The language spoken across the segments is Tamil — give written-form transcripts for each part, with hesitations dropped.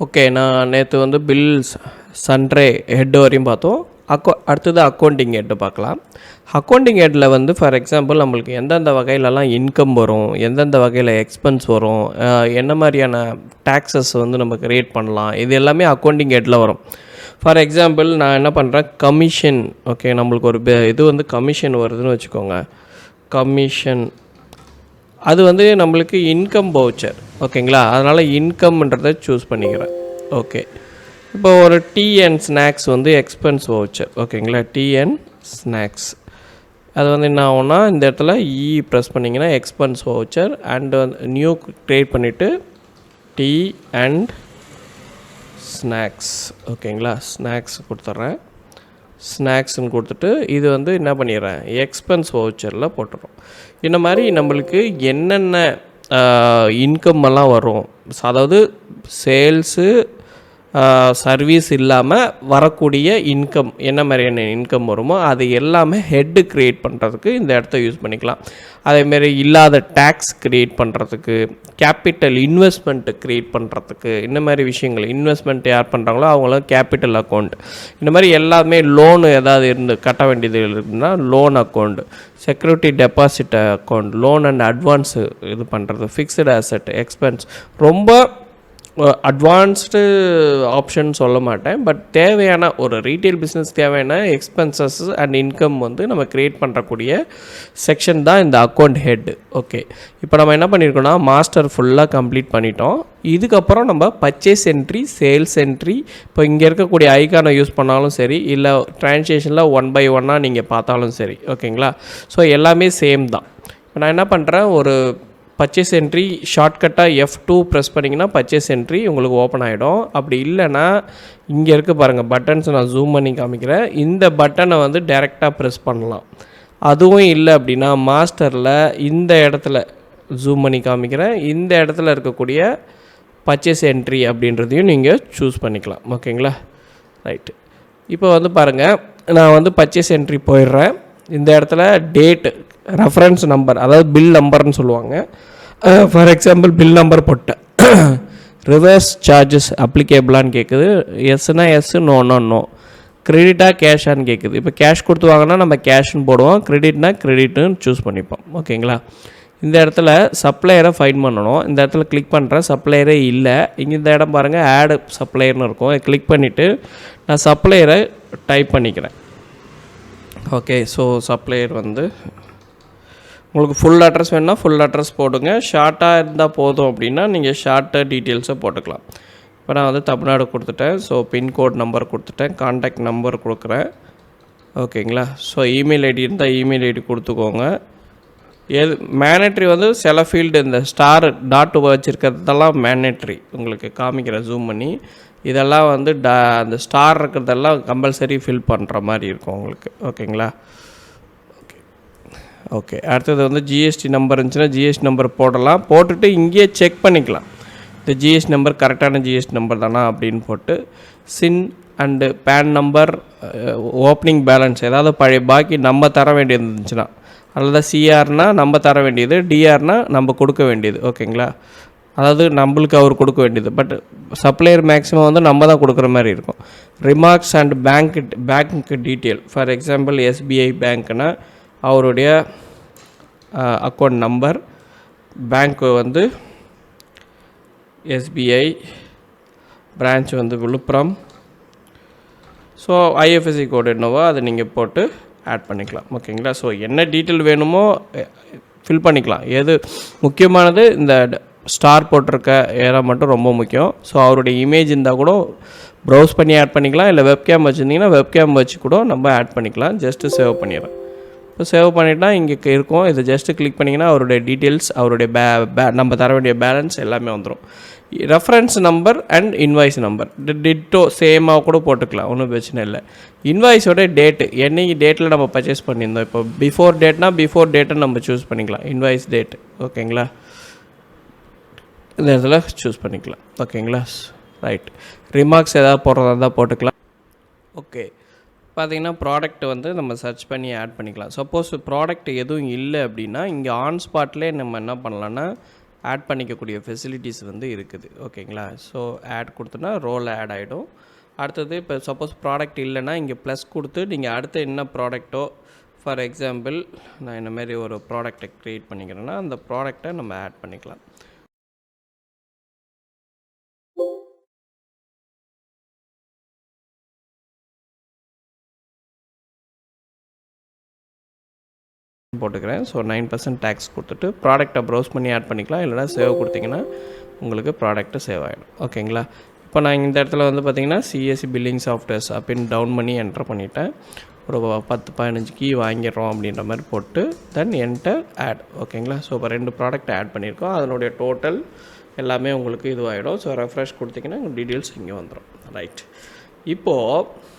ஓகே, நான் நேற்று வந்து பில்ஸ் சன்ட்ரே ஹெட் வரையும் பார்த்தோம். அடுத்தது அக்கௌண்டிங் ஹெட்டு பார்க்கலாம். அக்கௌண்டிங் ஹெட்டில் வந்து ஃபார் எக்ஸாம்பிள் நம்மளுக்கு எந்தெந்த வகையிலலாம் இன்கம் வரும், எந்தெந்த வகையில் எக்ஸ்பென்ஸ் வரும், என்ன மாதிரியான டேக்ஸஸ் வந்து நம்ம கிரியேட் பண்ணலாம், இது எல்லாமே அக்கௌண்டிங் ஹெட்டில் வரும். ஃபார் எக்ஸாம்பிள் நான் என்ன பண்ணுறேன், கமிஷன். ஓகே, நம்மளுக்கு ஒரு இது வந்து கமிஷன் வருதுன்னு வச்சுக்கோங்க. கமிஷன் அது வந்து நம்மளுக்கு இன்கம் வவுச்சர். ஓகேங்களா, அதனால் இன்கம்ன்றதை சூஸ் பண்ணிக்கிறேன். ஓகே, இப்போ ஒரு டீ அண்ட் ஸ்நாக்ஸ் வந்து எக்ஸ்பென்ஸ் வவுச்சர். ஓகேங்களா, டீ அண்ட் ஸ்நாக்ஸ் அது வந்து என்ன ஆகும்னா இந்த இடத்துல ப்ரெஸ் பண்ணிங்கன்னா எக்ஸ்பென்ஸ் வவுச்சர் அண்ட் வந்து நியூ க்ரியேட் பண்ணிவிட்டு டீ அண்ட் ஸ்நாக்ஸ். ஓகேங்களா, ஸ்நாக்ஸ் கொடுத்துட்றேன். ஸ்நாக்ஸ்ன்னு கொடுத்துட்டு இது வந்து என்ன பண்ணிடுறேன், எக்ஸ்பென்ஸ் வவுச்சரில் போட்டுறோம். இந்த மாதிரி நம்மளுக்கு என்னென்ன இன்கம் எல்லாம் வரும், அதாவது சேல்ஸு சர்வீஸ் இல்லாமல் வரக்கூடிய இன்கம் என்ன மாதிரியான இன்கம் வருமோ அது எல்லாமே ஹெட்டு க்ரியேட் பண்ணுறதுக்கு இந்த இடத்த யூஸ் பண்ணிக்கலாம். அதேமாரி இல்லாத டேக்ஸ் க்ரியேட் பண்ணுறதுக்கு, கேபிட்டல் இன்வெஸ்ட்மெண்ட்டு க்ரியேட் பண்ணுறதுக்கு, இந்த மாதிரி விஷயங்கள் இன்வெஸ்ட்மெண்ட் யார் பண்ணுறாங்களோ அவங்களாம் கேபிட்டல் அக்கௌண்ட், இந்த மாதிரி எல்லாமே லோனு ஏதாவது இருந்து கட்ட வேண்டியது இருக்குதுன்னா loan account, security deposit account, loan and advance இது பண்ணுறது, ஃபிக்ஸ்டு அசெட், எக்ஸ்பென்ஸ், ரொம்ப அட்வான்ஸ்டு ஆப்ஷன் சொல்ல மாட்டேன். பட் தேவையான ஒரு ரீட்டைல் பிஸ்னஸ் தேவையான எக்ஸ்பென்சஸ் அண்ட் இன்கம் வந்து நம்ம க்ரியேட் பண்ணுறக்கூடிய செக்ஷன் தான் இந்த அக்கௌண்ட் ஹெட். ஓகே, இப்போ நம்ம என்ன பண்ணியிருக்கோம்னா மாஸ்டர் ஃபுல்லாக கம்ப்ளீட் பண்ணிட்டோம். இதுக்கப்புறம் நம்ம பர்ச்சேஸ் என்ட்ரி, சேல்ஸ் என்ட்ரி, இப்போ இங்கே இருக்கக்கூடிய ஐக்கானை யூஸ் பண்ணாலும் சரி, இல்லை ட்ரான்சாக்ஷனில் 1 by 1 நீங்கள் பார்த்தாலும் சரி. ஓகேங்களா, ஸோ எல்லாமே சேம் தான். இப்போ நான் என்ன பண்ணுறேன், ஒரு பர்ச்சேஸ் என்ட்ரி ஷார்ட்கட்டாக F2 ப்ரெஸ் பண்ணிங்கன்னா பர்ச்சேஸ் என்ட்ரி உங்களுக்கு ஓப்பன் ஆகிடும். அப்படி இல்லைன்னா இங்கே இருக்க பாருங்கள் பட்டன்ஸ், நான் ஜூம் பண்ணி காமிக்கிறேன். இந்த பட்டனை வந்து டைரெக்டாக ப்ரெஸ் பண்ணலாம். அதுவும் இல்லை அப்படின்னா மாஸ்டரில் இந்த இடத்துல ஜூம் பண்ணி காமிக்கிறேன், இந்த இடத்துல இருக்கக்கூடிய பர்ச்சேஸ் என்ட்ரி அப்படின்றதையும் நீங்கள் சூஸ் பண்ணிக்கலாம். ஓகேங்களா, ரைட்டு. இப்போ வந்து பாருங்கள், நான் வந்து பர்ச்சேஸ் என்ட்ரி போயிடுறேன். இந்த இடத்துல டேட்டு, ரெஃபரன்ஸ் நம்பர், அதாவது பில் நம்பர்னு சொல்லுவாங்க. ஃபார் எக்ஸாம்பிள் பில் நம்பர் போட்டேன். ரிவர்ஸ் சார்ஜஸ் அப்ளிகேபிளான்னு கேட்குது. எஸ்னா எஸ், நோனா நோ. கிரெடிட்டாக கேஷான்னு கேட்குது. இப்போ கேஷ் கொடுத்து வாங்கினா நம்ம கேஷ்னு போடுவோம், கிரெடிட்னா கிரெடிட்னு சூஸ் பண்ணிப்போம். ஓகேங்களா, இந்த இடத்துல சப்ளையரை ஃபைன் பண்ணணும். இந்த இடத்துல கிளிக் பண்ணுறேன், சப்ளையரே இல்லை. இங்கே இந்த இடம் பாருங்கள் ஆடு சப்ளையர்னு இருக்கும். கிளிக் பண்ணிவிட்டு நான் சப்ளையரை டைப் பண்ணிக்கிறேன். ஓகே, ஸோ சப்ளையர் வந்து உங்களுக்கு ஃபுல் அட்ரஸ் வேணுன்னா ஃபுல் அட்ரஸ் போடுங்க. ஷார்ட்டாக இருந்தால் போதும் அப்படின்னா நீங்கள் ஷார்ட்டாக டீட்டெயில்ஸை போட்டுக்கலாம். இப்போ நான் வந்து தமிழ்நாடு கொடுத்துட்டேன். ஸோ பின்கோட் நம்பர் கொடுத்துட்டேன், கான்டாக்ட் நம்பர் கொடுக்குறேன். ஓகேங்களா, ஸோ இமெயில் ஐடி இருந்தால் இமெயில் ஐடி கொடுத்துக்கோங்க. மேனட்ரி வந்து சில ஃபீல்டு இந்த ஸ்டார் டாட் வச்சுருக்கிறதெல்லாம் மேனட்ரி உங்களுக்கு காமிக்கிறேன் ஜூம் பண்ணி. இதெல்லாம் வந்து அந்த ஸ்டார் இருக்கிறதெல்லாம் கம்பல்சரி ஃபில் பண்ணுற மாதிரி இருக்கும் உங்களுக்கு. ஓகேங்களா, ஓகே ஓகே. அடுத்தது வந்து ஜிஎஸ்டி நம்பர் இருந்துச்சுன்னா ஜிஎஸ்டி நம்பர் போடலாம். போட்டுட்டு இங்கேயே செக் பண்ணிக்கலாம் இந்த ஜிஎஸ்டி நம்பர் கரெக்டான ஜிஎஸ்டி நம்பர் தானா அப்படின்னு போட்டு CIN and PAN number, opening balance ஏதாவது பழைய பாக்கி நம்ம தர வேண்டியது இருந்துச்சுன்னா, அல்லது சிஆர்னால் நம்ம தர வேண்டியது, டிஆர்னால் நம்ம கொடுக்க வேண்டியது. ஓகேங்களா, அதாவது நம்மளுக்கு அவர் கொடுக்க வேண்டியது. பட் சப்ளையர் மேக்ஸிமம் வந்து நம்ம தான் கொடுக்குற மாதிரி இருக்கும். Remarks and bank detail, for example SBI பேங்க்னா அவருடைய அக்கௌண்ட் நம்பர், பேங்க்கு வந்து எஸ்பிஐ, பிரான்ச் வந்து விழுப்புரம். ஸோ ஐஎஃப்எஸ்சி கோடு என்னவோ அதை நீங்கள் போட்டு ஆட் பண்ணிக்கலாம். ஓகேங்களா, ஸோ என்ன டீட்டெயில் வேணுமோ ஃபில் பண்ணிக்கலாம். எது முக்கியமானது இந்த ஸ்டார் போட்டிருக்க ஏதாவது மட்டும் ரொம்ப முக்கியம். ஸோ அவருடைய இமேஜ் இருந்தால் கூட ப்ரௌஸ் பண்ணி ஆட் பண்ணிக்கலாம், இல்லை வெப்கேம் வச்சுருந்திங்கன்னா வெப்கேம் வச்சு கூட நம்ம ஆட் பண்ணிக்கலாம். ஜஸ்ட்டு சேவ் பண்ணிடுறேன். இப்போ சேவ் பண்ணிட்டா இங்கே இருக்கும். இதை ஜஸ்ட்டு கிளிக் பண்ணிங்கன்னா அவருடைய டீட்டெயில்ஸ், அவருடைய நம்ம தர வேண்டிய பேலன்ஸ் எல்லாமே வந்துடும். Reference number and invoice number ditto சேமாக கூட போட்டுக்கலாம், ஒன்றும் பிரச்சனை இல்லை. இன்வாய்ஸோட டேட்டு, என்னைக்கு டேட்டில் நம்ம பர்ச்சேஸ் பண்ணியிருந்தோம். இப்போ பிஃபோர் டேட்னா பிஃபோர் டேட்டை நம்ம சூஸ் பண்ணிக்கலாம், இன்வாய்ஸ் டேட்டு. ஓகேங்களா, இந்த இடத்துல சூஸ் பண்ணிக்கலாம். ஓகேங்களா, ரைட். ரிமார்க்ஸ் ஏதாவது போடுறதா இருந்தால் போட்டுக்கலாம். ஓகே, பார்த்திங்கன்னா ப்ராடக்ட் வந்து நம்ம சர்ச் பண்ணி ஆட் பண்ணிக்கலாம். சப்போஸ் ப்ராடக்ட் எதுவும் இல்லை அப்படின்னா இங்கே ஆன் ஸ்பாட்லேயே நம்ம என்ன பண்ணலான்னா ஆட் பண்ணிக்கக்கூடிய ஃபெசிலிட்டிஸ் வந்து இருக்குது. ஓகேங்களா? ஸோ ஆட் கொடுத்தோன்னா ரோல் ஆட் ஆகிடும். அடுத்தது இப்போ சப்போஸ் ப்ராடக்ட் இல்லைன்னா இங்கே ப்ளஸ் கொடுத்து நீங்கள் அடுத்து என்ன ப்ராடக்ட்டோ, ஃபார் எக்ஸாம்பிள் நான் இந்த மாதிரி ஒரு ப்ராடக்டை க்ரியேட் பண்ணிக்கிறேன்னா அந்த ப்ராடக்டை நம்ம ஆட் பண்ணிக்கலாம். போட்டுக்கிறேன். ஸோ 9% டேக்ஸ் கொடுத்துட்டு ப்ராடக்டை ப்ரௌஸ் பண்ணி ஆட் பண்ணிக்கலாம். இல்லைனா சேவ் கொடுத்திங்கன்னா உங்களுக்கு ப்ராடக்ட்டு சேவ் ஆகிடும். ஓகேங்களா? இப்போ நான் இந்த இடத்துல வந்து பார்த்திங்கன்னா சிஎஸ்சி பில்லிங் சாஃப்ட்வேர்ஸ் அப்படின்னு டவுன் பண்ணி என்டர் பண்ணிவிட்டேன். ஒரு 10-15 கீ வாங்கிடுறோம் அப்படின்ற மாதிரி போட்டு தென் என்டர் ஆட். ஓகேங்களா? ஸோ இப்போ 2 ப்ராடக்ட் ஆட் பண்ணியிருக்கோம். அதனுடைய டோட்டல் எல்லாமே உங்களுக்கு இதுவாகிடும். ஸோ ரெஃப்ரெஷ் கொடுத்திங்கன்னா உங்கள் டீட்டெயில்ஸ் இங்கே வந்துடும். ரைட். இப்போது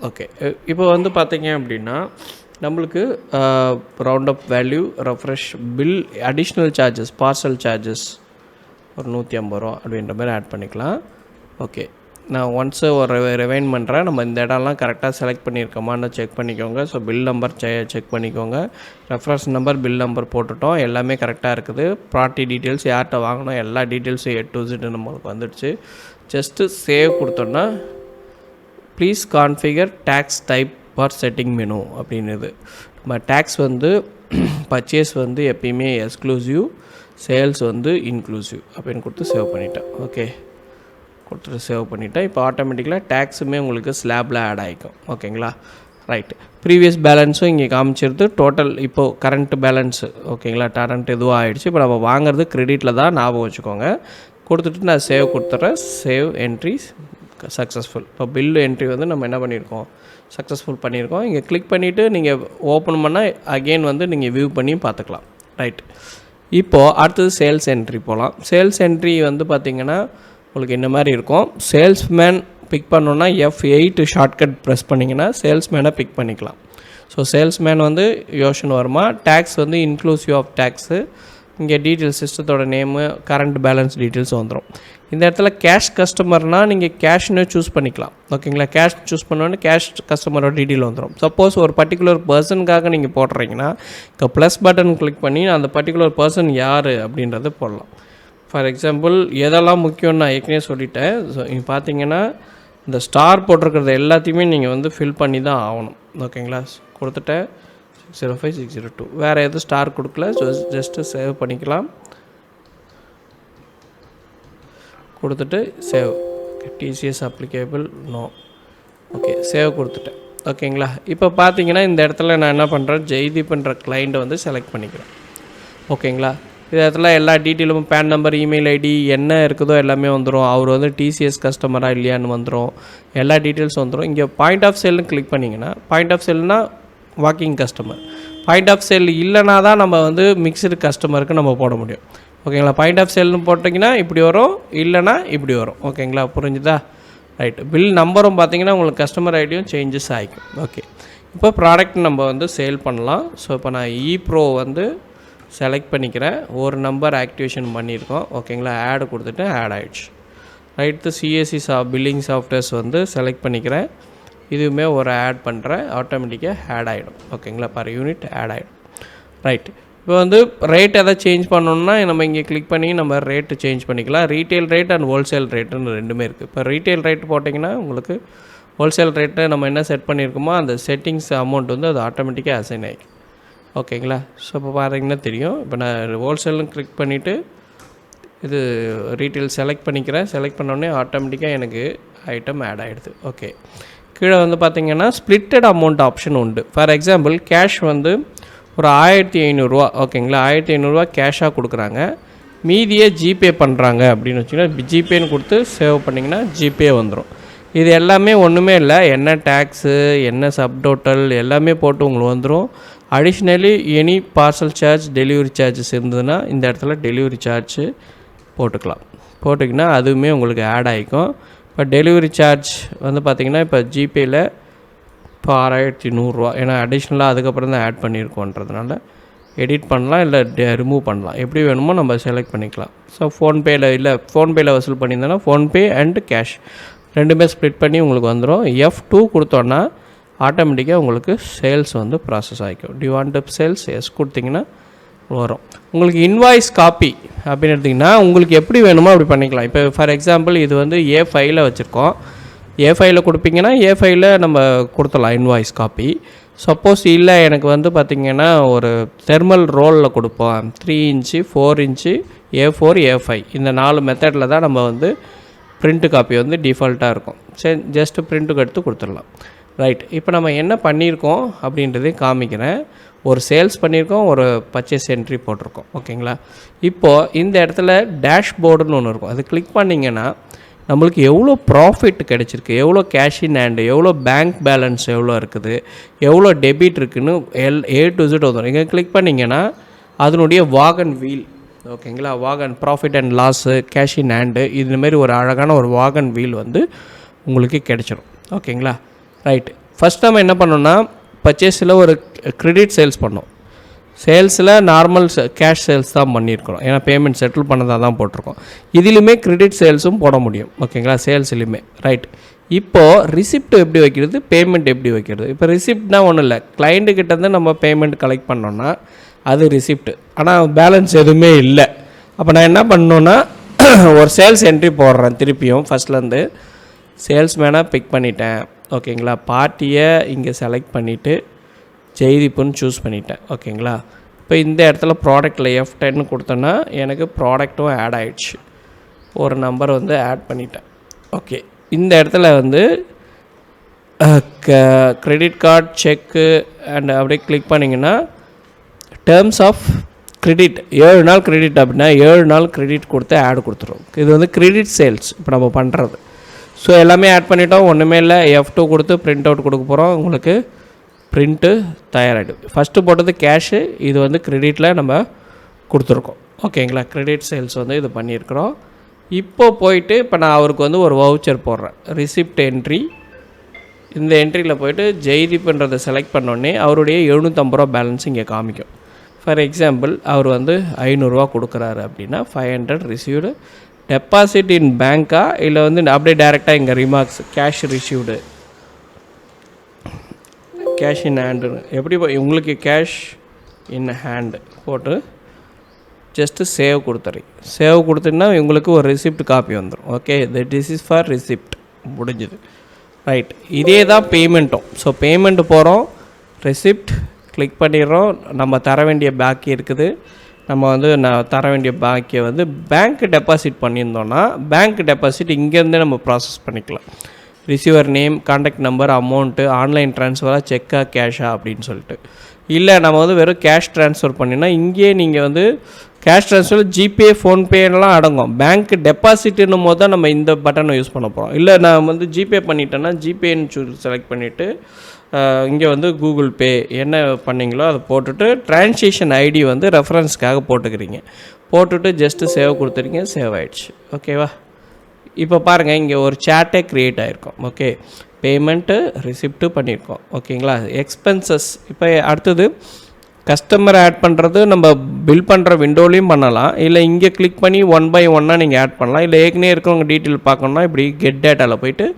ஓகே, இப்போ வந்து பார்த்தீங்க அப்படின்னா நம்மளுக்கு round up value, refresh, bill, additional charges, parcel charges ஒரு 150 ரூபா அப்படின்ற மாதிரி ஆட் பண்ணிக்கலாம். ஓகே, நான் ஒன்ஸு ஒரு ரிவைண்ட் பண்ணுறேன். நம்ம இந்த இடம்லாம் கரெக்டாக செலக்ட் பண்ணியிருக்கோமான்னு செக் பண்ணிக்கோங்க. ஸோ பில் நம்பர் செக் பண்ணிக்கோங்க. ரெஃபரன்ஸ் நம்பர், பில் நம்பர் போட்டுட்டோம். எல்லாமே கரெக்டாக இருக்குது. பார்ட்டி டீட்டெயில்ஸ், யார்கிட்ட வாங்கணும், எல்லா டீட்டெயில்ஸும் A to Z நம்மளுக்கு வந்துடுச்சு. ஜஸ்ட்டு சேவ் கொடுத்தோன்னா please configure tax type for setting menu அப்படின்னுது. நம்ம டேக்ஸ் வந்து பர்ச்சேஸ் வந்து எப்பயுமே எக்ஸ்க்ளூசிவ், சேல்ஸ் வந்து இன்க்ளூசிவ் அப்படின்னு கொடுத்து சேவ் பண்ணிட்டேன். ஓகே, கொடுத்துட்டு சேவ் பண்ணிவிட்டேன். இப்போ ஆட்டோமேட்டிக்கலாக டேக்ஸுமே உங்களுக்கு ஸ்லாபில் ஆட் ஆகிக்கும். ஓகேங்களா? ரைட்டு. ப்ரீவியஸ் பேலன்ஸும் இங்கே காமிச்சிருது. டோட்டல் இப்போது கரண்ட் பேலன்ஸு ஓகேங்களா, கரண்ட் எதுவும் ஆகிடுச்சு. இப்போ நம்ம வாங்குறது கிரெடிட்டில் தான், ஞாபகம் வச்சுக்கோங்க. கொடுத்துட்டு நான் சேவ் கொடுத்துட்றேன். Save entries successful. இப்போ பில் என்ட்ரி வந்து நம்ம என்ன பண்ணியிருக்கோம், சக்ஸஸ்ஃபுல் பண்ணியிருக்கோம். இங்கே கிளிக் பண்ணிவிட்டு நீங்கள் ஓப்பன் பண்ணால் அகெயின் வந்து நீங்கள் வியூ பண்ணி பார்த்துக்கலாம். ரைட். இப்போது அடுத்தது சேல்ஸ் என்ட்ரி போகலாம். சேல்ஸ் என்ட்ரி வந்து பார்த்திங்கன்னா உங்களுக்கு இந்த மாதிரி இருக்கும். சேல்ஸ்மேன் பிக் பண்ணோன்னா F8 ஷார்ட்கட் ப்ரெஸ் பண்ணிங்கன்னா சேல்ஸ்மேனை பிக் பண்ணிக்கலாம். ஸோ சேல்ஸ்மேன் வந்து யோஷன் வருமா. டேக்ஸ் வந்து இன்க்ளூசிவ் ஆஃப் டேக்ஸு. இங்கே டீட்டெயில்ஸ், சிஸ்டத்தோட நேமு, கரண்ட் பேலன்ஸ் டீட்டெயில்ஸ் வந்துடும். இந்த இடத்துல கேஷ் கஸ்டமர்னால் நீங்கள் கேஷ்னு சூஸ் பண்ணிக்கலாம். ஓகேங்களா? கேஷ் சூஸ் பண்ணோன்னே கேஷ் கஸ்டமரோட டீட்டெயில் வந்துடும். சப்போஸ் ஒரு பர்டிகுலர் பர்சனுக்காக நீங்கள் போடுறீங்கன்னா இப்போ ப்ளஸ் பட்டன் கிளிக் பண்ணி அந்த பர்டிகுலர் பர்சன் யார் அப்படின்றத போடலாம். ஃபார் எக்ஸாம்பிள் எதெல்லாம் முக்கியம்னு நான் ஏற்கனவே சொல்லிட்டேன். ஸோ இங்கே பார்த்தீங்கன்னா இந்த ஸ்டார் போட்டிருக்கிறது எல்லாத்தையுமே நீங்கள் வந்து ஃபில் பண்ணி தான் ஆகணும். ஓகேங்களா? கொடுத்துட்டேன். 605-602 வேறு எதுவும் ஸ்டார் கொடுக்கல. ஸோ ஜஸ்ட்டு சேவ் பண்ணிக்கலாம். கொடுத்துட்டு save. TCS applicable no. Okay, save கொடுத்துட்டேன். ஓகேங்களா? இப்போ பார்த்தீங்கன்னா இந்த இடத்துல நான் என்ன பண்ணுறேன், ஜெய்தீப்ன்ற கிளைண்ட்டை வந்து செலக்ட் பண்ணிக்கிறேன். ஓகேங்களா? இந்த இடத்துல எல்லா டீட்டெயிலும், பேன் நம்பர், இமெயில் ஐடி என்ன இருக்குதோ எல்லாமே வந்துடும். அவர் வந்து டிசிஎஸ் கஸ்டமராக இல்லையான்னு வந்துடும். எல்லா டீட்டெயில்ஸ் வந்துடும். இங்கே பாயிண்ட் ஆஃப் சேல்னு கிளிக் பண்ணிங்கன்னா, பாயிண்ட் ஆஃப் சேல்னால் walking customer. Point of sale இல்லைனா தான் நம்ம வந்து மிக்சடு கஸ்டமருக்கு நம்ம போட முடியும். ஓகேங்களா? பாயிண்ட் ஆஃப் சேல்னு போட்டிங்கன்னா இப்படி வரும், இல்லைனா இப்படி வரும். ஓகேங்களா? புரிஞ்சுதா? ரைட். பில் நம்பரும் பார்த்தீங்கன்னா உங்களுக்கு கஸ்டமர் ஐடியும் சேஞ்சஸ் ஆகிக்கும். ஓகே, இப்போ ப்ராடக்ட் நம்ம வந்து சேல் பண்ணலாம். ஸோ இப்போ நான் ப்ரோ வந்து செலக்ட் பண்ணிக்கிறேன். ஒரு நம்பர் ஆக்டிவேஷன் பண்ணியிருக்கோம். ஓகேங்களா? ஆட் கொடுத்துட்டு ஆட் ஆகிடுச்சு. ரைட்டு. சிஎஸ்சி பில்லிங் சாஃப்ட்வேர்ஸ் வந்து செலக்ட் பண்ணிக்கிறேன். இதுவுமே ஒரு ஆட் பண்ணுறேன். ஆட்டோமேட்டிக்காக ஆட் ஆகிடும். ஓகேங்களா? பர் யூனிட் ஆட் ஆகிடும். ரைட். இப்போ வந்து ரேட் எதாவது சேஞ்ச் பண்ணணுன்னா நம்ம இங்கே கிளிக் பண்ணி நம்ம ரேட்டு சேஞ்ச் பண்ணிக்கலாம். ரீட்டெயில் ரேட் அண்ட் ஹோல்சேல் ரேட்டுன்னு ரெண்டுமே இருக்குது. இப்போ ரீட்டெயில் ரேட் போட்டிங்கன்னா உங்களுக்கு ஹோல்சேல் ரேட்டை நம்ம என்ன செட் பண்ணியிருக்கோமோ அந்த செட்டிங்ஸ் அமௌண்ட் வந்து அது ஆட்டோமேட்டிக்காக அசைன் ஆகிடும். ஓகேங்களா? ஸோ இப்போ பார்த்தீங்கன்னா தெரியும். இப்போ நான் ஹோல்சேல்னு கிளிக் பண்ணிவிட்டு இது ரீட்டெயில் செலக்ட் பண்ணிக்கிறேன். செலக்ட் பண்ணோடனே ஆட்டோமேட்டிக்காக எனக்கு ஐட்டம் ஆட் ஆகிடுது. ஓகே, கீழே வந்து பார்த்திங்கன்னா ஸ்ப்ளிட்டட் அமௌண்ட் ஆப்ஷன் உண்டு. ஃபார் எக்ஸாம்பிள் கேஷ் வந்து ஒரு 1500 ஓகேங்களா, 1500 கேஷாக கொடுக்குறாங்க. மீதியே ஜிபே பண்ணுறாங்க அப்படின்னு வச்சிங்கன்னா ஜிபேன்னு கொடுத்து சேவ் பண்ணிங்கன்னா ஜிபே வந்துடும். இது எல்லாமே ஒன்றுமே இல்லை, என்ன டேக்ஸு, என்ன சப்டோட்டல் எல்லாமே போட்டு உங்களுக்கு வந்துடும். Additionally any parcel charge, delivery charges இருந்ததுன்னா இந்த இடத்துல டெலிவரி சார்ஜ் போட்டுக்கலாம். போட்டிங்கன்னா அதுவுமே உங்களுக்கு ஆட் ஆகிக்கும். இப்போ டெலிவரி சார்ஜ் வந்து பார்த்திங்கன்னா இப்போ ஜிபேயில் இப்போ 6100 ஏன்னா அடிஷ்னலாக அதுக்கப்புறம் தான் ஆட் பண்ணியிருக்கோன்றதுனால எடிட் பண்ணலாம், இல்லை ரிமூவ் பண்ணலாம். எப்படி வேணுமோ நம்ம செலக்ட் பண்ணிக்கலாம். ஸோ ஃபோன்பேயில் இல்லை, ஃபோன்பேயில் வசூல் பண்ணியிருந்தோன்னா ஃபோன்பே அண்ட் கேஷ் ரெண்டுமே ஸ்ப்ளிட் பண்ணி உங்களுக்கு வந்துடும். F2 கொடுத்தோன்னா ஆட்டோமேட்டிக்காக உங்களுக்கு சேல்ஸ் வந்து ப்ராசஸ் ஆகிக்கும். Do you want sales? Yes கொடுத்திங்கன்னா வரும். உங்களுக்கு இன்வாய்ஸ் காப்பி அப்படின்னு எடுத்திங்கன்னா உங்களுக்கு எப்படி வேணுமோ அப்படி பண்ணிக்கலாம். இப்போ ஃபார் எக்ஸாம்பிள் இது வந்து A5ல் வச்சுருக்கோம். A5ல் கொடுப்பீங்கன்னா A5ல் நம்ம கொடுத்துடலாம் இன்வாய்ஸ் காப்பி. சப்போஸ் இல்லை எனக்கு வந்து பார்த்திங்கன்னா ஒரு தெர்மல் ரோலில் கொடுப்போம், 3 இன்ச்சு 4 இன்ச்சு A4 A5 இந்த 4 மெத்தடில் தான் நம்ம வந்து பிரிண்ட் காப்பி வந்து டிஃபால்ட்டாக இருக்கும். சரி, ஜஸ்ட்டு பிரிண்ட்டுக்கு எடுத்து கொடுத்துடலாம். ரைட், இப்போ நம்ம என்ன பண்ணியிருக்கோம் அப்படின்றதையும் காமிக்கிறேன். ஒரு சேல்ஸ் பண்ணியிருக்கோம், ஒரு பர்ச்சேஸ் என்ட்ரி போட்டிருக்கோம். ஓகேங்களா? இப்போது இந்த இடத்துல டேஷ்போர்டுன்னு ஒன்று இருக்கும். அது கிளிக் பண்ணிங்கன்னா நம்மளுக்கு எவ்வளோ ப்ராஃபிட் கிடச்சிருக்கு, எவ்வளோ கேஷ் இன் ஹேண்டு, எவ்வளோ பேங்க் பேலன்ஸ் எவ்வளோ இருக்குது, எவ்வளோ டெபிட் இருக்குதுன்னு A to Z வந்துடும். இங்கே கிளிக் பண்ணிங்கன்னா அதனுடைய வாகன் வீல், ஓகேங்களா, Vaughan profit and loss, cash in hand, இதுமாரி ஒரு அழகான ஒரு வாகன் வீல் வந்து உங்களுக்கு கிடைச்சிடும். ஓகேங்களா? ரைட், ஃபஸ்ட் நம்ம என்ன பண்ணோன்னா பர்ச்சேஸில் ஒரு கிரெடிட் சேல்ஸ் பண்ணோம். சேல்ஸில் நார்மல் கேஷ் சேல்ஸ் தான் பண்ணியிருக்கிறோம், ஏன்னா பேமெண்ட் செட்டில் பண்ணதாக தான் போட்டிருக்கோம். இதிலுமே கிரெடிட் சேல்ஸும் போட முடியும். ஓகேங்களா? சேல்ஸ்லையுமே. ரைட், இப்போது ரிசிப்ட் எப்படி வைக்கிறது, பேமெண்ட் எப்படி வைக்கிறது. இப்போ ரிசிப்ட்னால் ஒன்றும் இல்லை, கிளைண்ட்டுக்கிட்டேருந்து நம்ம பேமெண்ட் கலெக்ட் பண்ணோன்னா அது ரிசிப்ட். ஆனால் பேலன்ஸ் எதுவுமே இல்லை. அப்போ நான் என்ன பண்ணணுன்னா ஒரு சேல்ஸ் என்ட்ரி போடுறேன். திருப்பியும் ஃபஸ்ட்லேருந்து சேல்ஸ்மேனாக பிக் பண்ணிட்டேன். ஓகேங்களா? பார்ட்டியை இங்கே செலக்ட் பண்ணிவிட்டு ஜெய்தீப்னு சூஸ் பண்ணிட்டேன். ஓகேங்களா? இப்போ இந்த இடத்துல ப்ராடக்ட்டில் F10 கொடுத்தோன்னா எனக்கு ப்ராடக்ட்டும் ஆட் ஆகிடுச்சு. ஒரு நம்பர் வந்து ஆட் பண்ணிட்டேன். ஓகே, இந்த இடத்துல வந்து கிரெடிட் கார்டு, செக்கு அண்ட் அப்படியே கிளிக் பண்ணிங்கன்னா டேர்ம்ஸ் ஆஃப் கிரெடிட் 7 நாள் கிரெடிட் அப்படின்னா 7 நாள் கிரெடிட் கொடுத்து ஆட் கொடுத்துரும். இது வந்து கிரெடிட் சேல்ஸ் இப்போ நம்ம பண்ணுறது. ஸோ எல்லாமே ஆட் பண்ணிட்டோம். ஒன்றுமே இல்லை, F2 கொடுத்து பிரிண்ட் அவுட் கொடுக்க போகிறோம். உங்களுக்கு பிரிண்ட்டு தயாராகிடும். ஃபஸ்ட்டு போட்டது கேஷு, இது வந்து கிரெடிட்டில் நம்ம கொடுத்துருக்கோம். ஓகேங்களா? கிரெடிட் சேல்ஸ் வந்து இது பண்ணியிருக்கிறோம். இப்போ போயிட்டு இப்போ நான் அவருக்கு வந்து ஒரு வவுச்சர் போடுறேன், ரிசிப்ட் என்ட்ரி. இந்த என்ட்ரியில் போய்ட்டு ஜெய்தீப்ன்றதை செலக்ட் பண்ணோடனே அவருடைய 750 ரூபா பேலன்ஸ் இங்கே காமிக்கும். ஃபார் எக்ஸாம்பிள் அவர் வந்து 500 ரூபா கொடுக்குறாரு அப்படின்னா 500 ரிசீவ்டு. டெபாசிட் இன் பேங்க்கா இல்லை வந்து அப்படியே டேரெக்டாக இங்கே remarks cash received, cash in hand எப்படி உங்களுக்கு கேஷ் இன் ஹேண்டு போட்டு ஜஸ்ட்டு சேவ் கொடுத்துறீங்க. சேவ் கொடுத்தீங்கன்னா உங்களுக்கு ஒரு ரிசிப்ட் காப்பி வந்துடும். Okay, this is for receipt, முடிஞ்சுது. ரைட், இதே தான் பேமெண்ட்டும். ஸோ பேமெண்ட்டு போகிறோம், ரிசிப்ட் கிளிக் பண்ணிடுறோம். நம்ம தர வேண்டிய பாக்கி இருக்குது. நம்ம வந்து நான் தர வேண்டிய பாக்கியை வந்து பேங்க் டெபாசிட் பண்ணியிருந்தோன்னா பேங்க் டெபாசிட் இங்கேருந்தே நம்ம ப்ராசஸ் பண்ணிக்கலாம். Receiver name, contact number, amount, online ட்ரான்ஸ்ஃபராக, செக்கா, கேஷா அப்படின்னு சொல்லிட்டு. இல்லை நம்ம வந்து வெறும் கேஷ் ட்ரான்ஸ்ஃபர் பண்ணினா இங்கேயே நீங்கள் வந்து கேஷ் ட்ரான்ஸ்ஃபர் ஜிபே, ஃபோன்பேலாம் அடங்கும். பேங்க் டெபாசிட்னும் போது தான் நம்ம இந்த பட்டனை யூஸ் பண்ண போகிறோம். இல்லை நான் வந்து ஜிபே பண்ணிட்டேன்னா ஜிபேன்னு செலக்ட் பண்ணிவிட்டு இங்கே வந்து கூகுள் பே என்ன பண்ணிங்களோ அதை போட்டுட்டு ட்ரான்சாக்ஷன் ஐடி வந்து ரெஃபரன்ஸ்க்காக போட்டுக்கிறீங்க. போட்டுட்டு ஜஸ்ட்டு சேவ் கொடுத்துறீங்க, சேவ் ஆகிடுச்சு. ஓகேவா? இப்போ பாருங்கள், இங்கே ஒரு சேட்டே க்ரியேட் ஆகிருக்கும். ஓகே, பேமெண்ட்டு ரிசிப்ட்டு பண்ணியிருக்கோம். ஓகேங்களா? எக்ஸ்பென்சஸ் இப்போ அடுத்தது கஸ்டமர் ஆட் பண்ணுறது நம்ம பில் பண்ணுற விண்டோலையும் பண்ணலாம். இல்லை இங்கே கிளிக் பண்ணி 1 by 1 நீங்கள் ஆட் பண்ணலாம். இல்லை ஏற்கனவே இருக்கிறவங்க டீட்டெயில் பார்க்கணுன்னா இப்படி கெட் டேட்டாவில் போய்ட்டு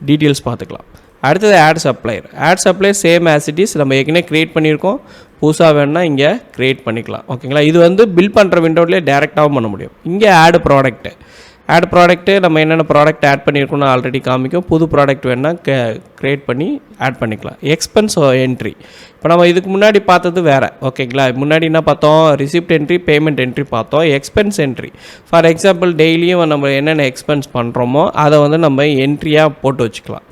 டீட்டெயில்ஸ் பார்த்துக்கலாம். அடுத்தது add supplier. Add supplier same as it is, நம்ம ஏற்கனவே க்ரியேட் பண்ணியிருக்கோம். புதுசாக வேணுன்னா இங்கே க்ரியேட் பண்ணிக்கலாம். ஓகேங்களா? இது வந்து பில் பண்ணுற விண்டோவிலே டேரெக்டாகவும் பண்ண முடியும். இங்கே ஆட் ப்ராடக்ட்டு. ஆட் ப்ராடக்ட்டு நம்ம என்னென்ன ப்ராடக்ட் ஆட் பண்ணியிருக்கோம்னு ஆல்ரெடி காமிக்கும். புது ப்ராடக்ட் வேணால் க்ரியேட் பண்ணி ஆட் பண்ணிக்கலாம். எக்ஸ்பென்ஸ் என்ட்ரி இப்போ நம்ம இதுக்கு முன்னாடி பார்த்தது வேறு. ஓகேங்களா? முன்னாடி என்ன பார்த்தோம், ரிசிப்ட் என்ட்ரி, பேமெண்ட் என்ட்ரி பார்த்தோம். எக்ஸ்பென்ஸ் என்ட்ரி ஃபார் எக்ஸாம்பிள் டெய்லியும் நம்ம என்னென்ன எக்ஸ்பென்ஸ் பண்ணுறோமோ அதை வந்து நம்ம என்ட்ரியாக போட்டு வச்சுக்கலாம்.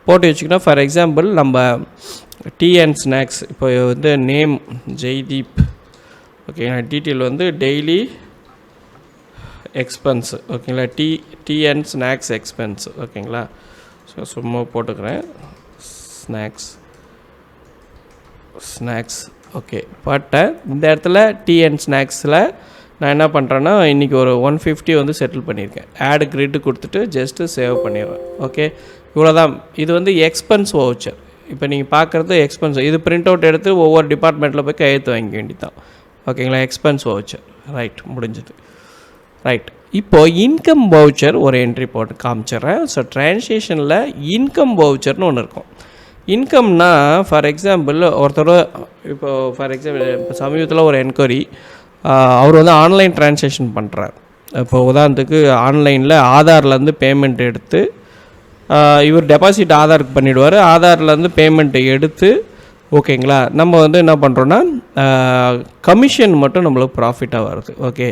போட்டு வச்சுக்கிட்டோம். ஃபார் எக்ஸாம்பிள் நம்ம டீ அண்ட் ஸ்நாக்ஸ், இப்போ வந்து நேம் ஜெய்தீப். ஓகேங்களா? டீட்டெயில் வந்து டெய்லி எக்ஸ்பென்ஸு. ஓகேங்களா? Tea and snacks expense. ஓகேங்களா? ஸோ சும்மா போட்டுக்கிறேன் ஸ்நாக்ஸ். ஓகே, போட்டேன். இந்த இடத்துல டீ அண்ட் ஸ்நாக்ஸில் நான் என்ன பண்ணுறேன்னா இன்றைக்கி ஒரு 150 வந்து செட்டில் பண்ணியிருக்கேன். ஆட் கிரிட்டு கொடுத்துட்டு ஜஸ்ட்டு சேவ் பண்ணிடுறேன். ஓகே, இவ்வளோதான். இது வந்து எக்ஸ்பென்ஸ் வவுச்சர். இப்போ நீங்கள் பார்க்குறது எக்ஸ்பென்ஸ். இது பிரிண்ட் அவுட் எடுத்து ஒவ்வொரு டிபார்ட்மெண்ட்டில் போய் கையெழுத்து வாங்கிக்க வேண்டியதான். ஓகேங்களா? Expense voucher. ரைட், முடிஞ்சது. ரைட், இப்போது இன்கம் வவுச்சர் ஒரு என்ட்ரி போட்டு காமிச்சிட்றேன். ஸோ ட்ரான்சாக்ஷனில் இன்கம் வவுச்சர்னு ஒன்று இருக்கும். இன்கம்னா ஃபார் எக்ஸாம்பிள் ஒருத்தர் இப்போ சமீபத்தில் ஒரு என்கொயரி, அவர் வந்து ஆன்லைன் ட்ரான்சாக்ஷன் பண்ணுறார். இப்போ உதாரணத்துக்கு ஆன்லைனில் ஆதார்லேருந்து பேமெண்ட் எடுத்து இவர் டெபாசிட் ஆதாருக்கு பண்ணிவிடுவார். ஆதார்லேருந்து பேமெண்ட்டை எடுத்து ஓகேங்களா, நம்ம வந்து என்ன பண்ணுறோன்னா கமிஷன் மட்டும் நம்மளுக்கு ப்ராஃபிட்டாக வருது. ஓகே,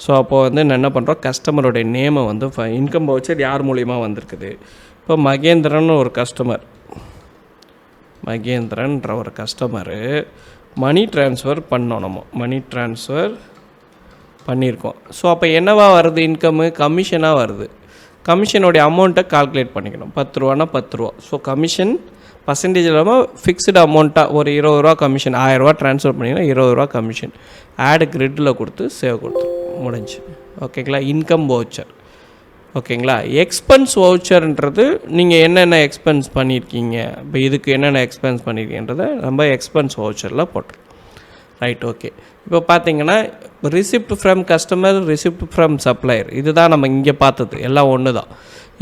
ஸோ அப்போது வந்து என்ன பண்ணுறோம், கஸ்டமருடைய நேமை வந்து இன்கம் வவுச்சர் யார் மூலிமா வந்திருக்குது. இப்போ மகேந்திரன் ஒரு கஸ்டமர், மகேந்திரன்ற ஒரு கஸ்டமரு மணி ட்ரான்ஸ்ஃபர் பண்ணோம், நம்ம மணி ட்ரான்ஸ்ஃபர் பண்ணியிருக்கோம். ஸோ அப்போ என்னவா வருது, இன்கம்மு கமிஷனாக வருது. கமிஷனுடைய அமௌண்ட்டை கால்குலேட் பண்ணிக்கணும். 10 ரூபானா 10 ரூபா. ஸோ கமிஷன் பர்சன்டேஜ் இல்லாமல் ஃபிக்ஸ்டு அமௌண்ட்டாக ஒரு 20 ரூபா கமிஷன், 1000 ரூபா ட்ரான்ஸ்ஃபர் பண்ணிங்கன்னா 20 ரூபா கமிஷன் ஆடு கிரிட்டில் கொடுத்து சேவ் கொடுத்துரும், முடிஞ்சு. ஓகேங்களா, இன்கம் வவுச்சர். ஓகேங்களா, எக்ஸ்பென்ஸ் வவுச்சர்ன்றது நீங்கள் என்னென்ன எக்ஸ்பென்ஸ் பண்ணியிருக்கீங்க, இப்போ இதுக்கு என்னென்ன எக்ஸ்பென்ஸ் பண்ணியிருக்கீன்றதை நம்ம எக்ஸ்பென்ஸ் வவுச்சரில் போட்டுருவோம். Right, okay. இப்போ பார்த்தீங்கன்னா receipt from customer, receipt from supplier, இதுதான் நம்ம இங்கே பார்த்தது, எல்லாம் ஒன்று தான்.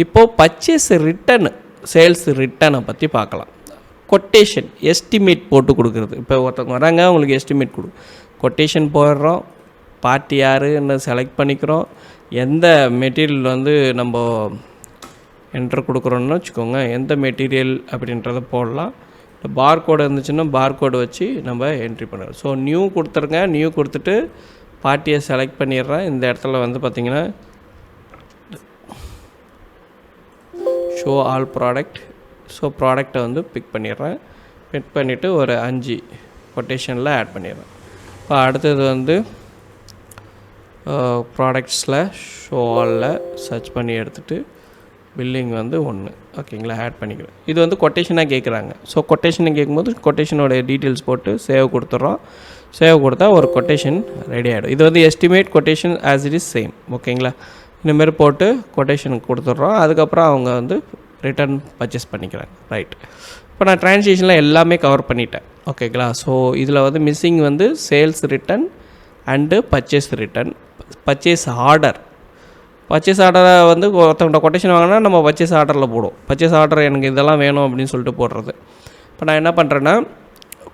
இப்போது பர்ச்சேஸ் ரிட்டர்னு, சேல்ஸ் ரிட்டனை பற்றி பார்க்கலாம். கொட்டேஷன், எஸ்டிமேட் போட்டு கொடுக்குறது. இப்போ ஒருத்தவங்க வராங்க, உங்களுக்கு எஸ்டிமேட் கொட்டேஷன் போடுறோம், பார்ட்டி யாருன்னு செலக்ட் பண்ணிக்கிறோம், எந்த மெட்டீரியல் வந்து நம்ம என்ட்ரு கொடுக்குறோன்னு வச்சுக்கோங்க, எந்த மெட்டீரியல் அப்படின்றத போடலாம். இப்போ பார்கோடு இருந்துச்சுன்னா பார்கோடு வச்சு நம்ம என்ட்ரி பண்ணுறோம். ஸோ நியூ கொடுத்துருங்க, நியூ கொடுத்துட்டு பார்ட்டியை செலக்ட் பண்ணிடுறேன். இந்த இடத்துல வந்து பார்த்திங்கன்னா ஷோ ஆல் ப்ராடக்ட், ஸோ ப்ராடக்டை வந்து பிக் பண்ணிடுறேன். பிக் பண்ணிவிட்டு ஒரு 5 கொட்டேஷனில் ஆட் பண்ணிடுறேன். இப்போ அடுத்தது வந்து ப்ராடக்ட்ஸில் ஷோ ஆலில் சர்ச் பண்ணி எடுத்துகிட்டு பில்லிங் வந்து 1, ஓகேங்களா, ஆட் பண்ணிக்கிறேன். இது வந்து கொட்டேஷனாக கேட்குறாங்க. ஸோ கொட்டேஷனை கேட்கும்போது கொட்டேஷனோடைய டீட்டெயில்ஸ் போட்டு சேவ் கொடுத்துட்றோம். சேவ் கொடுத்தா ஒரு கொட்டேஷன் ரெடி ஆகிடும். இது வந்து estimate quotation as it is same. ஓகேங்களா, இந்தமாரி போட்டு கொட்டேஷன் கொடுத்துட்றோம். அதுக்கப்புறம் அவங்க வந்து ரிட்டர்ன் பர்ச்சேஸ் பண்ணிக்கிறாங்க. ரைட், இப்போ நான் ட்ரான்சாக்ஷனில் எல்லாமே கவர் பண்ணிட்டேன். ஓகேங்களா, ஸோ இதில் வந்து மிஸ்ஸிங் வந்து sales return and purchase return, purchase order. Purchase ஆர்டரை வந்து ஒருத்தவங்க கொட்டேஷன் வாங்கினா நம்ம பர்ச்சேஸ் ஆர்டரில் போடுவோம். பர்ச்சேஸ் ஆர்டர் எனக்கு இதெல்லாம் வேணும் அப்படின்னு சொல்லிட்டு போடுறது. இப்போ நான் என்ன பண்ணுறேன்னா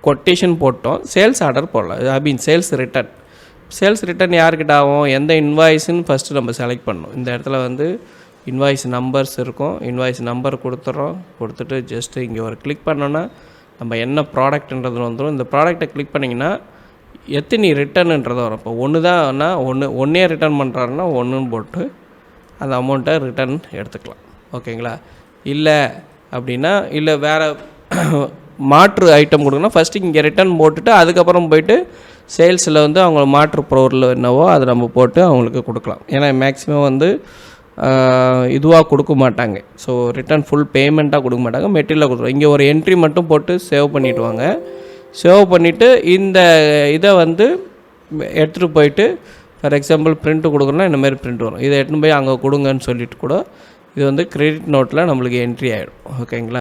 கொட்டேஷன் போட்டோம், சேல்ஸ் ஆர்டர் போடலாம், சேல்ஸ் ரிட்டன். சேல்ஸ் ரிட்டன் யார்கிட்ட ஆகும், எந்த இன்வாய்ஸ்ன்னு ஃபஸ்ட்டு நம்ம செலக்ட் பண்ணணும். இந்த இடத்துல வந்து இன்வாய்ஸ் நம்பர்ஸ் இருக்கும், இன்வாய்ஸ் நம்பர் கொடுத்துட்றோம். கொடுத்துட்டு ஜஸ்ட்டு இங்கே ஒரு கிளிக் பண்ணோன்னா நம்ம என்ன ப்ராடக்ட்ன்றது வந்துடும். இந்த ப்ராடக்டை கிளிக் பண்ணிங்கன்னா எத்தனை ரிட்டர்னுன்றது வரும். இப்போ ஒன்று தான்னா ஒன்றே ரிட்டர்ன் பண்ணுறாருன்னா 1ன்னு போட்டு அந்த அமௌண்ட்டை ரிட்டர்ன் எடுத்துக்கலாம். ஓகேங்களா, இல்லை அப்படின்னா இல்லை வேறு மாற்று ஐட்டம் கொடுக்கணும், ஃபஸ்ட்டு இங்கே ரிட்டர்ன் போட்டுட்டு அதுக்கப்புறம் போய்ட்டு சேல்ஸில் வந்து அவங்க மாற்று பொருள் என்னவோ அதை நம்ம போட்டு அவங்களுக்கு கொடுக்கலாம். ஏன்னா மேக்ஸிமம் வந்து இதுவாக கொடுக்க மாட்டாங்க. ஸோ ரிட்டர்ன் ஃபுல் பேமெண்ட்டாக கொடுக்க மாட்டாங்க, மெட்டீரியலாக கொடுத்துருவோம். இங்கே ஒரு என்ட்ரி மட்டும் போட்டு சேவ் பண்ணிவிடுவாங்க. சேவ் பண்ணிவிட்டு இந்த இதை வந்து எடுத்துகிட்டு போயிட்டு ஃபார் எக்ஸாம்பிள் பிரிண்ட்டு கொடுக்குறோன்னா இந்தமாரி பிரிண்ட் வரும். இதை எடுத்துன்னு போய் அங்கே கொடுங்கன்னு சொல்லிட்டு கூட இது வந்து கிரெடிட் நோட்டில் நம்மளுக்கு என்ட்ரி ஆகிடும். ஓகேங்களா.